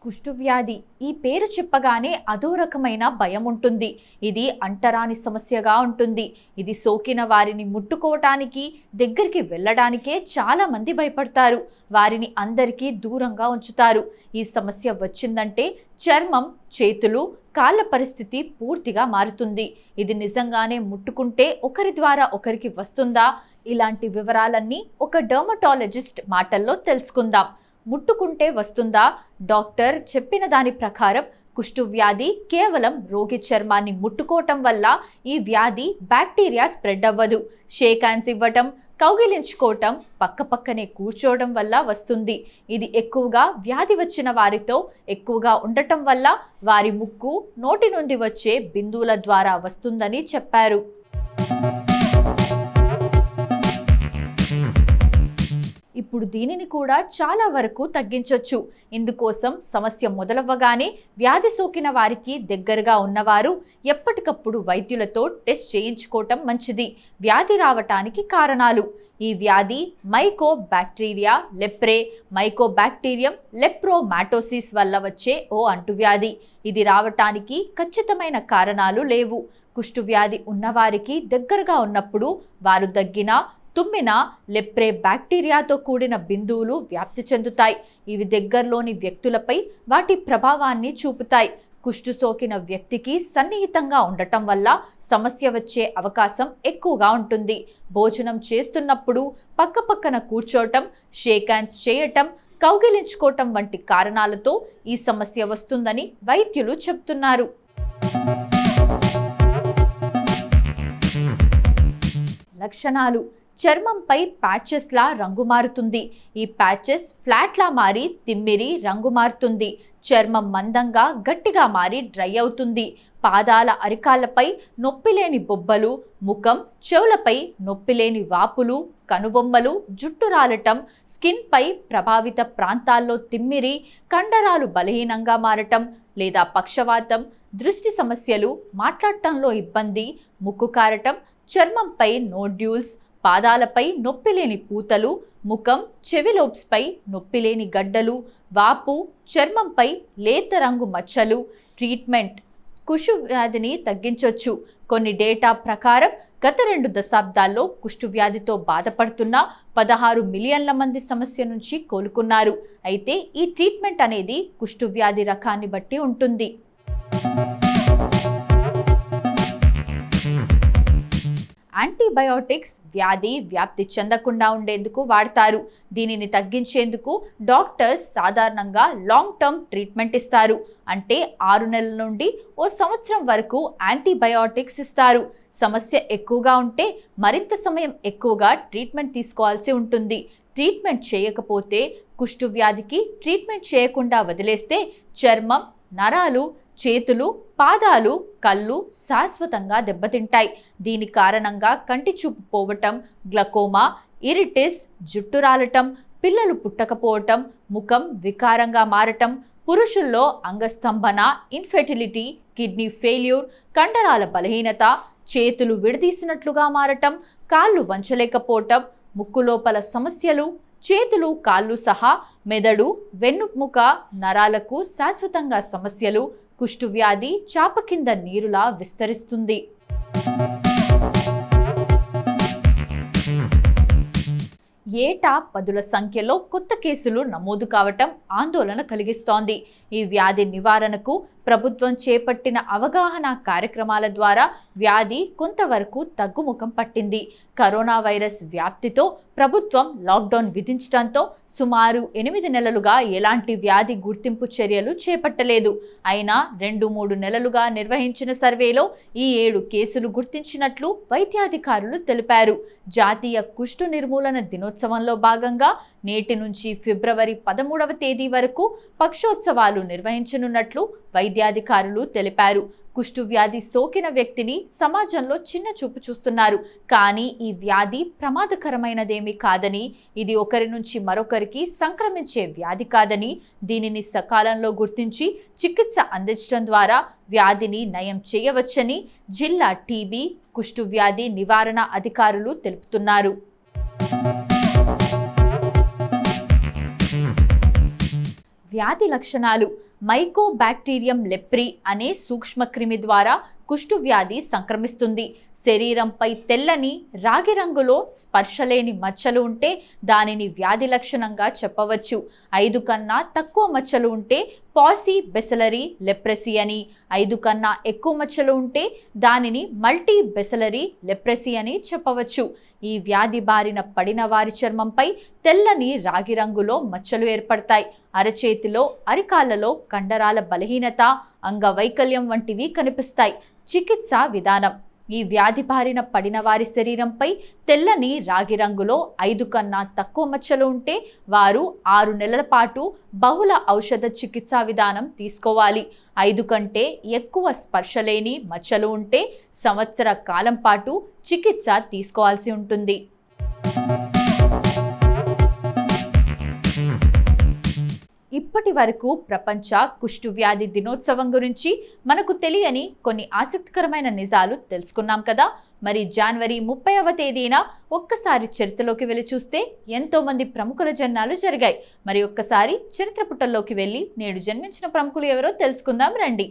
కుష్ఠవ్యాధి ఈ పేరు చెప్పగానే అదో రకమైన భయం ఉంటుంది. ఇది అంటరాని సమస్యగా ఉంటుంది. ఇది సోకిన వారిని ముట్టుకోవటానికి, దగ్గరికి వెళ్ళడానికే చాలా మంది భయపడతారు. వారిని అందరికీ దూరంగా ఉంచుతారు. ఈ సమస్య వచ్చిందంటే చర్మం, చేతులు, కాళ్ళ పరిస్థితి పూర్తిగా మారుతుంది. ఇది నిజంగానే ముట్టుకుంటే ఒకరి ద్వారా ఒకరికి వస్తుందా? ఇలాంటి వివరాలన్నీ ఒక డర్మటాలజిస్ట్ మాటల్లో తెలుసుకుందాం. ముట్టుకుంటే వస్తుందా? డాక్టర్ చెప్పిన దాని ప్రకారం కుష్ఠవ్యాధి కేవలం రోగి చర్మాన్ని ముట్టుకోవటం వల్ల ఈ వ్యాధి బ్యాక్టీరియా స్ప్రెడ్ అవ్వదు. షేక్ హ్యాండ్స్ ఇవ్వటం, కౌగిలించుకోవటం, పక్కపక్కనే కూర్చోవడం వల్ల వస్తుంది. ఇది ఎక్కువగా వ్యాధి వచ్చిన వారితో ఎక్కువగా ఉండటం వల్ల వారి ముక్కు, నోటి నుండి వచ్చే బిందువుల ద్వారా వస్తుందని చెప్పారు. ఇప్పుడు దీనిని కూడా చాలా వరకు తగ్గించవచ్చు. ఇందుకోసం సమస్య మొదలవ్వగానే వ్యాధి సోకిన వారికి దగ్గరగా ఉన్నవారు ఎప్పటికప్పుడు వైద్యులతో టెస్ట్ చేయించుకోవటం మంచిది. వ్యాధి రావటానికి కారణాలు: ఈ వ్యాధి మైకోబాక్టీరియా లెప్రే, మైకోబాక్టీరియం లెప్రోమాటోసిస్ వల్ల వచ్చే ఓ అంటువ్యాధి. ఇది రావటానికి ఖచ్చితమైన కారణాలు లేవు. కుష్ఠవ్యాధి ఉన్నవారికి దగ్గరగా ఉన్నప్పుడు వారు దగ్గినా, తుమ్మిన లెప్రే బ్యాక్టీరియాతో కూడిన బిందువులు వ్యాప్తి చెందుతాయి. ఇవి దగ్గరలోని వ్యక్తులపై వాటి ప్రభావాన్ని చూపుతాయి. కుష్టు సోకిన వ్యక్తికి సన్నిహితంగా ఉండటం వల్ల సమస్య వచ్చే అవకాశం ఎక్కువగా ఉంటుంది. భోజనం చేస్తున్నప్పుడు పక్కపక్కన కూర్చోవటం, షేక్ హ్యాండ్స్ చేయటం, కౌగిలించుకోవటం వంటి కారణాలతో ఈ సమస్య వస్తుందని వైద్యులు చెబుతున్నారు. లక్షణాలు: చర్మంపై ప్యాచెస్లా రంగు మారుతుంది. ఈ ప్యాచెస్ ఫ్లాట్లా మారి తిమ్మిరి రంగు మారుతుంది. చర్మం మందంగా, గట్టిగా మారి డ్రై అవుతుంది. పాదాల అరికాళ్లపై నొప్పిలేని బొబ్బలు, ముఖం, చెవులపై నొప్పిలేని వాపులు, కనుబొమ్మలు, జుట్టు రాలటం, స్కిన్పై ప్రభావిత ప్రాంతాల్లో తిమ్మిరి, కండరాలు బలహీనంగా మారటం లేదా పక్షవాతం, దృష్టి సమస్యలు, మాట్లాడటంలో ఇబ్బంది, ముక్కు కారటం, చర్మంపై నోడ్యూల్స్, పాదాలపై నొప్పిలేని పూతలు, ముఖం, చెవి లోబ్స్పై నొప్పిలేని గడ్డలు, వాపు, చర్మంపై లేత రంగు మచ్చలు. ట్రీట్మెంట్: కుష్ఠవ్యాధిని తగ్గించవచ్చు. కొన్ని డేటా ప్రకారం గత 2 దశాబ్దాల్లో కుష్ఠవ్యాధితో బాధపడుతున్న 16 మిలియన్ల మంది సమస్య నుంచి కోలుకున్నారు. అయితే ఈ ట్రీట్మెంట్ అనేది కుష్ఠవ్యాధి రకాన్ని బట్టి ఉంటుంది. యాంటీబయోటిక్స్ వ్యాధి వ్యాప్తి చెందకుండా ఉండేందుకు వాడతారు. దీనిని తగ్గించేందుకు డాక్టర్స్ సాధారణంగా లాంగ్ టర్మ్ ట్రీట్మెంట్ ఇస్తారు. అంటే 6 నెలల నుండి ఓ సంవత్సరం వరకు యాంటీబయోటిక్స్ ఇస్తారు. సమస్య ఎక్కువగా ఉంటే మరింత సమయం ఎక్కువగా ట్రీట్మెంట్ తీసుకోవాల్సి ఉంటుంది. ట్రీట్మెంట్ చేయకపోతే, కుష్ఠవ్యాధికి ట్రీట్మెంట్ చేయకుండా వదిలేస్తే చర్మం, నరాలు, చేతులు, పాదాలు, కళ్ళు శాశ్వతంగా దెబ్బతింటాయి. దీని కారణంగా కంటి చూపు పోవటం, గ్లకోమా, ఇరిటిస్, జుట్టు రాలటం, పిల్లలు పుట్టకపోవటం, ముఖం వికారంగా మారటం, పురుషుల్లో అంగస్తంభన, ఇన్ఫెర్టిలిటీ, కిడ్నీ ఫెయిల్యూర్, కండరాల బలహీనత, చేతులు విడదీసినట్లుగా మారటం, కాళ్ళు వంచలేకపోవటం, ముక్కు లోపల సమస్యలు, చేతులు, కాళ్ళు సహా మెదడు, వెన్నుముక నరాలకు శాశ్వతంగా సమస్యలు. కుష్ఠవ్యాధి చాప కింద నీరులా విస్తరిస్తుంది. ఏటా 10ల సంఖ్యలో కొత్త కేసులు నమోదు కావటం ఆందోళన కలిగిస్తోంది. ఈ వ్యాధి నివారణకు ప్రభుత్వం చేపట్టిన అవగాహన కార్యక్రమాల ద్వారా వ్యాధి కొంతవరకు తగ్గుముఖం పట్టింది. కరోనా వైరస్ వ్యాప్తితో ప్రభుత్వం లాక్డౌన్ విధించడంతో సుమారు 8 నెలలుగా ఎలాంటి వ్యాధి గుర్తింపు చర్యలు చేపట్టలేదు. అయినా 2-3 నెలలుగా నిర్వహించిన సర్వేలో ఈ 7 కేసులు గుర్తించినట్లు వైద్యాధికారులు తెలిపారు. జాతీయ కుష్టు నిర్మూలన దినోత్సవంలో భాగంగా నేటి నుంచి ఫిబ్రవరి 13వ తేదీ వరకు పక్షోత్సవాలు నిర్వహించనున్నట్లు వైద్యాధికారులు తెలిపారు. కుష్ఠవ్యాధి సోకిన వ్యక్తిని సమాజంలో చిన్న చూపు చూస్తున్నారు. కానీ ఈ వ్యాధి ప్రమాదకరమైనదేమీ కాదని, ఇది ఒకరి నుంచి మరొకరికి సంక్రమించే వ్యాధి కాదని, దీనిని సకాలంలో గుర్తించి చికిత్స అందించడం ద్వారా వ్యాధిని నయం చేయవచ్చని జిల్లా టీబీ, కుష్ఠవ్యాధి నివారణ అధికారులు తెలుపుతున్నారు. వ్యాధి లక్షణాలు. మైకోబాక్టీరియం లెప్రి అనే సూక్ష్మక్రిమి ద్వారా కుష్టు వ్యాధి సంక్రమిస్తుంది. శరీరంపై తెల్లని రాగి రంగులో స్పర్శలేని మచ్చలు ఉంటే దానిని వ్యాధి లక్షణంగా చెప్పవచ్చు. 5 కన్నా తక్కువ మచ్చలు ఉంటే పాసి బెసలరీ లెప్రసీ అని, 5 కన్నా ఎక్కువ మచ్చలు ఉంటే దానిని మల్టీ బెసలరీ లెప్రసీ అని చెప్పవచ్చు. ఈ వ్యాధి బారిన పడిన వారి చర్మంపై తెల్లని రాగి రంగులో మచ్చలు ఏర్పడతాయి. అరచేతిలో, అరికాళ్లలో కండరాల బలహీనత, అంగవైకల్యం వంటివి కనిపిస్తాయి. చికిత్సా విధానం. ఈ వ్యాధి బారిన పడిన వారి శరీరంపై తెల్లని రాగి రంగులో 5 కన్నా తక్కువ మచ్చలు ఉంటే వారు 6 నెలల పాటు బహుళ ఔషధ చికిత్సా విధానం తీసుకోవాలి. 5 కంటే ఎక్కువ స్పర్శలేని మచ్చలు ఉంటే సంవత్సర కాలం పాటు చికిత్స తీసుకోవాల్సి ఉంటుంది. ఇప్పటి వరకు ప్రపంచ కుష్టు వ్యాధి దినోత్సవం గురించి మనకు తెలియని కొన్ని ఆసక్తికరమైన నిజాలు తెలుసుకున్నాం కదా. మరి జనవరి 30వ తేదీన ఒక్కసారి చరిత్రలోకి వెళ్ళి చూస్తే ఎంతో మంది ప్రముఖుల జన్మాలు జరిగాయి. మరి ఒక్కసారి చరిత్ర పుటల్లోకి వెళ్ళి నేడు జన్మించిన ప్రముఖులు ఎవరో తెలుసుకుందాం రండి.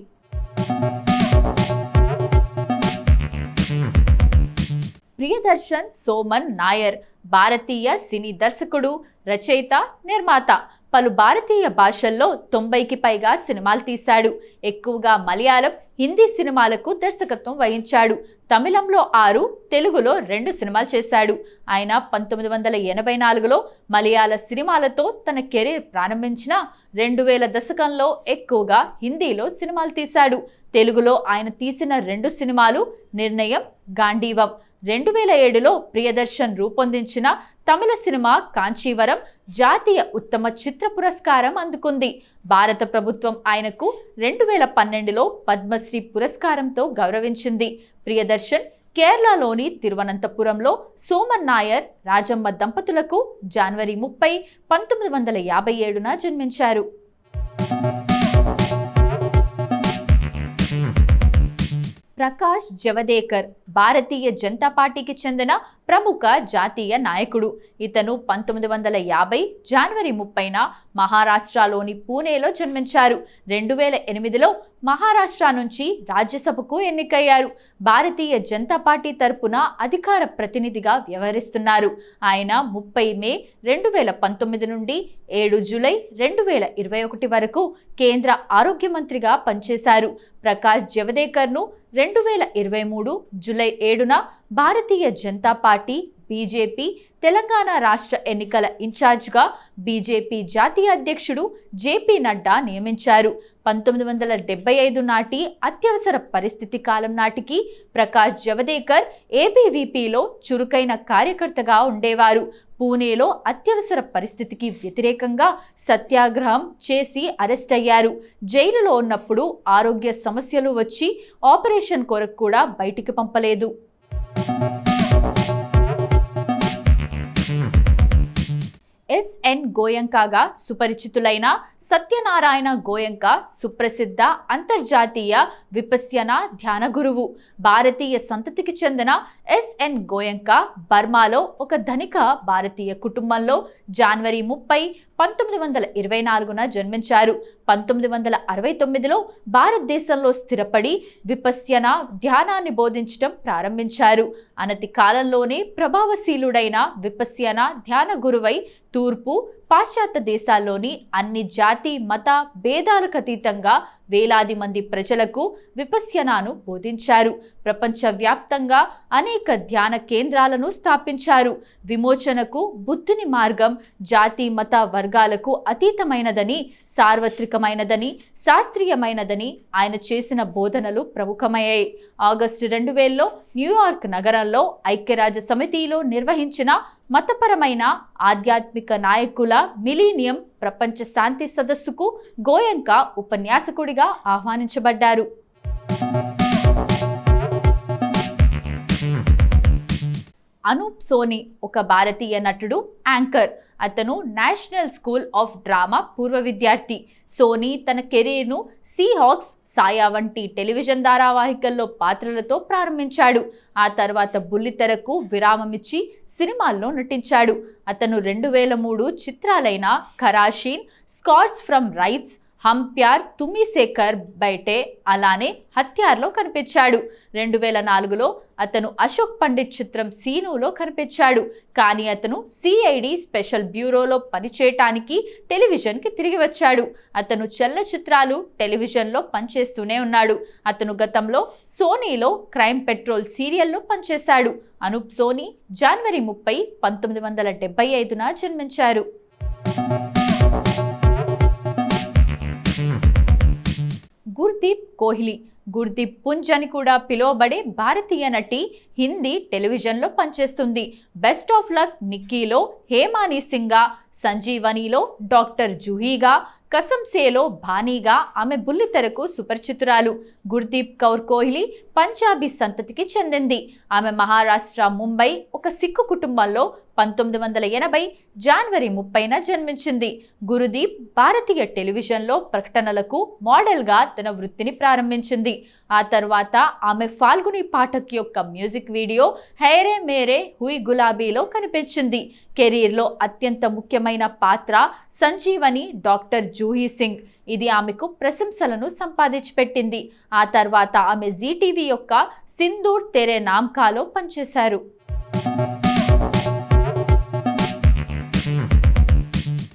ప్రియదర్శన్ సోమన్ నాయర్ భారతీయ సినీ దర్శకుడు, రచయిత, నిర్మాత. పలు భారతీయ భాషల్లో 90కి పైగా సినిమాలు తీశాడు. ఎక్కువగా మలయాళం, హిందీ సినిమాలకు దర్శకత్వం వహించాడు. తమిళంలో 6, తెలుగులో 2 సినిమాలు చేశాడు. ఆయన 1984లో మలయాళ సినిమాలతో తన కెరీర్ ప్రారంభించిన 2000 దశకంలో ఎక్కువగా హిందీలో సినిమాలు తీశాడు. తెలుగులో ఆయన తీసిన 2 సినిమాలు నిర్ణయం, గాంధీవం. 2007లో ప్రియదర్శన్ రూపొందించిన తమిళ సినిమా కాంచీవరం జాతీయ ఉత్తమ చిత్ర పురస్కారం అందుకుంది. భారత ప్రభుత్వం ఆయనకు 2012లో పద్మశ్రీ పురస్కారంతో గౌరవించింది. ప్రియదర్శన్ కేరళలోని తిరువనంతపురంలో సోమన్ నాయర్, రాజమ్మ దంపతులకు జనవరి 30, 1957న జన్మించారు. ప్రకాష్ జవదేకర్ భారతీయ జనతా పార్టీకి చెందిన ప్రముఖ జాతీయ నాయకుడు. ఇతను 1950 జనవరి 30న మహారాష్ట్రలోని పూణేలో జన్మించారు. 2008లో మహారాష్ట్ర నుంచి రాజ్యసభకు ఎన్నికయ్యారు. భారతీయ జనతా పార్టీ తరపున అధికార ప్రతినిధిగా వ్యవహరిస్తున్నారు. ఆయన 30 మే 2019 నుండి 7 జూలై 2021 వరకు కేంద్ర ఆరోగ్య మంత్రిగా పనిచేశారు. Prakash జవదేకర్ను 2023 July 7న Bharatiya Janata party BJP Telangana రాష్ట్ర ఎన్నికల ఇన్ఛార్జ్గా బీజేపీ జాతీయ అధ్యక్షుడు జేపీ నడ్డా నియమించారు. 1975 నాటి అత్యవసర పరిస్థితి కాలం నాటికి ప్రకాష్ జవదేకర్ ఏబీవీపీలో చురుకైన కార్యకర్తగా ఉండేవారు. పూణేలో అత్యవసర పరిస్థితికి వ్యతిరేకంగా సత్యాగ్రహం చేసి అరెస్ట్ అయ్యారు. జైలులో ఉన్నప్పుడు ఆరోగ్య సమస్యలు వచ్చి ఆపరేషన్ కొరకు కూడా బయటికి పంపలేదు. ఎస్ఎన్ గోయంకాగా సుపరిచితులైన సత్యనారాయణ గోయంక సుప్రసిద్ధ అంతర్జాతీయ విపశ్యన ధ్యాన గురువు. భారతీయ సంతతికి చెందిన ఎస్ఎన్ గోయంక బర్మాలో ఒక ధనిక భారతీయ కుటుంబంలో జనవరి 30, 1924న జన్మించారు. 1969లో భారతదేశంలో స్థిరపడి విపశ్యన ధ్యానాన్ని బోధించడం ప్రారంభించారు. అనతి కాలంలోనే ప్రభావశీలుడైన విపశ్యన ధ్యాన గురువై తూర్పు, పాశ్చాత్య దేశాల్లోని అన్ని జాతి, మత భేదాలకు అతీతంగా వేలాది మంది ప్రజలకు విపశ్యనాను బోధించారు. ప్రపంచవ్యాప్తంగా అనేక ధ్యాన కేంద్రాలను స్థాపించారు. విమోచనకు బుద్ధుని మార్గం జాతి, మత వర్గాలకు అతీతమైనదని, సార్వత్రికమైనదని, శాస్త్రీయమైనదని ఆయన చేసిన బోధనలు ప్రముఖమయ్యాయి. ఆగస్టు 2000లో న్యూయార్క్ నగరంలో ఐక్యరాజ్య సమితిలో నిర్వహించిన మతపరమైన ఆధ్యాత్మిక నాయకుల మిలీనియం ప్రపంచ శాంతి సదస్సుకు గోయంక ఉపన్యాసకుడిగా ఆహ్వానించబడ్డారు. అనూప్ సోని ఒక భారతీయ నటుడు, యాంకర్. అతను నేషనల్ స్కూల్ ఆఫ్ డ్రామా పూర్వ విద్యార్థి. సోని తన కెరీర్ను సీహాక్స్, సాయా వంటి టెలివిజన్ ధారావాహికల్లో పాత్రలతో ప్రారంభించాడు. ఆ తర్వాత బుల్లితెరకు విరామమిచ్చి సినిమాల్లో నటించాడు. అతను 2003 చిత్రాలైన ఖరాషీన్, స్కార్స్ ఫ్రమ్ రైట్స్, హమ్ ప్యార్ తుమి సే కర్ బైటే, అలానే హత్యార్లో కనిపించాడు. 2004లో అతను అశోక్ పండిట్ చిత్రం సీనులో కనిపించాడు. కానీ అతను సిఐడి స్పెషల్ బ్యూరోలో పనిచేయటానికి టెలివిజన్కి తిరిగి వచ్చాడు. అతను చలనచిత్రాలు, టెలివిజన్లో పనిచేస్తూనే ఉన్నాడు. అతను గతంలో సోనీలో క్రైమ్ పెట్రోల్ సీరియల్లో పనిచేశాడు. అనూప్ సోనీ జనవరి 30, 1975న జన్మించారు. గుర్దీప్ కోహ్లీ, గుర్దీప్ పుంజ్ అని కూడా పిలువబడే భారతీయ నటి, హిందీ టెలివిజన్లో పనిచేస్తుంది. బెస్ట్ ఆఫ్ లక్ నిక్కీలో హేమాని సింగ్గా, సంజీవనిలో డాక్టర్ జూహీగా, కసం సేలో భానీగా ఆమె బుల్లితెరకు సుపరిచితురాలు. గుర్దీప్ కౌర్ కోహ్లీ పంజాబీ సంతతికి చెందింది. ఆమె మహారాష్ట్ర, ముంబై ఒక సిక్కు కుటుంబంలో 1980 జనవరి 30న జన్మించింది. గురుదీప్ భారతీయ టెలివిజన్లో ప్రకటనలకు మోడల్గా తన వృత్తిని ప్రారంభించింది. ఆ తర్వాత ఆమె ఫాల్గుని పాఠక్ యొక్క మ్యూజిక్ వీడియో హైరే మేరే హుయ్ గులాబీలో కనిపించింది. కెరీర్లో అత్యంత ముఖ్యమైన పాత్ర సంజీవని డాక్టర్ జూహీ సింగ్. ఇది ఆమెకు ప్రశంసలను సంపాదించిపెట్టింది. ఆ తర్వాత ఆమె జీటీవీ యొక్క సిందూర్ తెరే నామ్కాలో పనిచేశారు.